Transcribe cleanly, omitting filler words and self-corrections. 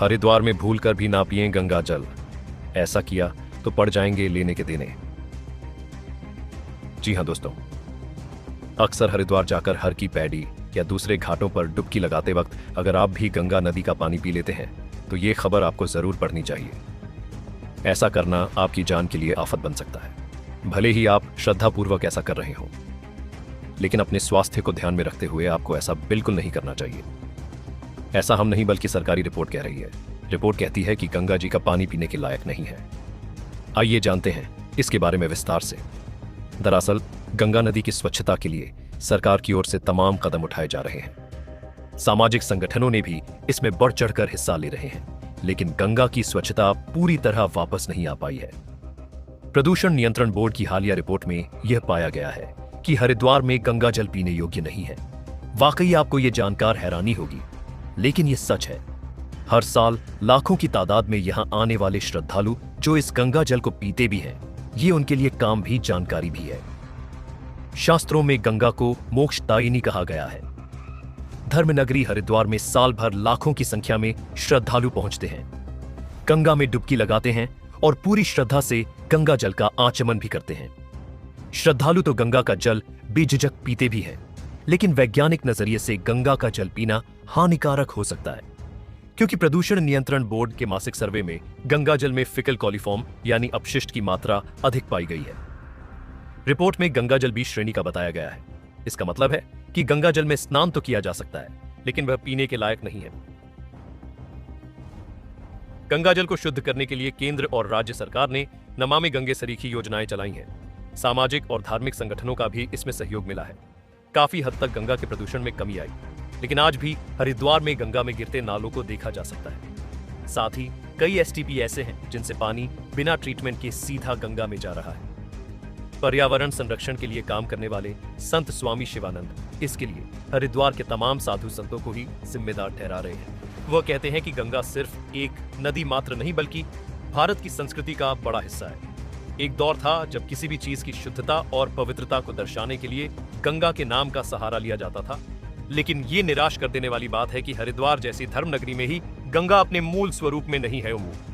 हरिद्वार में भूलकर भी ना पिएं गंगा जल। ऐसा किया तो पड़ जाएंगे लेने के देने। जी हां दोस्तों, अक्सर हरिद्वार जाकर हर की पैड़ी या दूसरे घाटों पर डुबकी लगाते वक्त अगर आप भी गंगा नदी का पानी पी लेते हैं तो ये खबर आपको जरूर पढ़नी चाहिए। ऐसा करना आपकी जान के लिए आफत बन सकता है। भले ही आप श्रद्धापूर्वक ऐसा कर रहे हो, लेकिन अपने स्वास्थ्य को ध्यान में रखते हुए आपको ऐसा बिल्कुल नहीं करना चाहिए। ऐसा हम नहीं बल्कि सरकारी रिपोर्ट कह रही है। रिपोर्ट कहती है कि गंगा जी का पानी पीने के लायक नहीं है। आइए जानते हैं इसके बारे में विस्तार से। दरअसल गंगा नदी की स्वच्छता के लिए सरकार की ओर से तमाम कदम उठाए जा रहे हैं। सामाजिक संगठनों ने भी इसमें बढ़ चढ़कर हिस्सा ले रहे हैं, लेकिन गंगा की स्वच्छता पूरी तरह वापस नहीं आ पाई है। प्रदूषण नियंत्रण बोर्ड की हालिया रिपोर्ट में यह पाया गया है कि हरिद्वार में गंगा जल पीने योग्य नहीं है। वाकई आपको यह जानकर हैरानी होगी, लेकिन यह सच है। हर साल लाखों की तादाद में यहां आने वाले श्रद्धालु जो इस गंगा जल को पीते भी हैं, ये उनके लिए काम भी जानकारी भी है। शास्त्रों में गंगा को मोक्षदायिनी कहा गया है। धर्मनगरी हरिद्वार में साल भर लाखों की संख्या में श्रद्धालु पहुंचते हैं, गंगा में डुबकी लगाते हैं और पूरी श्रद्धा से गंगा जल का आचमन भी करते हैं। श्रद्धालु तो गंगा का जल बेझिझक पीते भी हैं, लेकिन वैज्ञानिक नजरिए से गंगा का जल पीना हानिकारक हो सकता है, क्योंकि प्रदूषण नियंत्रण बोर्ड के मासिक सर्वे में गंगा जल में फिकल कॉलीफॉर्म यानी अपशिष्ट की मात्रा अधिक पाई गई है। रिपोर्ट में गंगा जल 20 श्रेणी का बताया गया है। इसका मतलब है कि गंगा जल में स्नान तो किया जा सकता है, लेकिन वह पीने के लायक नहीं है। गंगा जल को शुद्ध करने के लिए केंद्र और राज्य सरकार ने नमामि गंगे सरीखी योजनाएं चलाई हैं। सामाजिक और धार्मिक संगठनों का भी इसमें सहयोग मिला है। काफी हद तक गंगा के प्रदूषण में कमी आई, लेकिन आज भी हरिद्वार में गंगा में गिरते नालों को देखा जा सकता है। साथ ही कई एसटीपी ऐसे हैं जिनसे पानी बिना ट्रीटमेंट के सीधा गंगा में जा रहा है। पर्यावरण संरक्षण के लिए काम करने वाले संत स्वामी शिवानंद इसके लिए हरिद्वार के तमाम साधु संतों को ही जिम्मेदार ठहरा रहे हैं। वह कहते हैं कि गंगा सिर्फ एक नदी मात्र नहीं, बल्कि भारत की संस्कृति का बड़ा हिस्सा है। एक दौर था जब किसी भी चीज की शुद्धता और पवित्रता को दर्शाने के लिए गंगा के नाम का सहारा लिया जाता था, लेकिन ये निराश कर देने वाली बात है कि हरिद्वार जैसी धर्म नगरी में ही गंगा अपने मूल स्वरूप में नहीं है उमूर।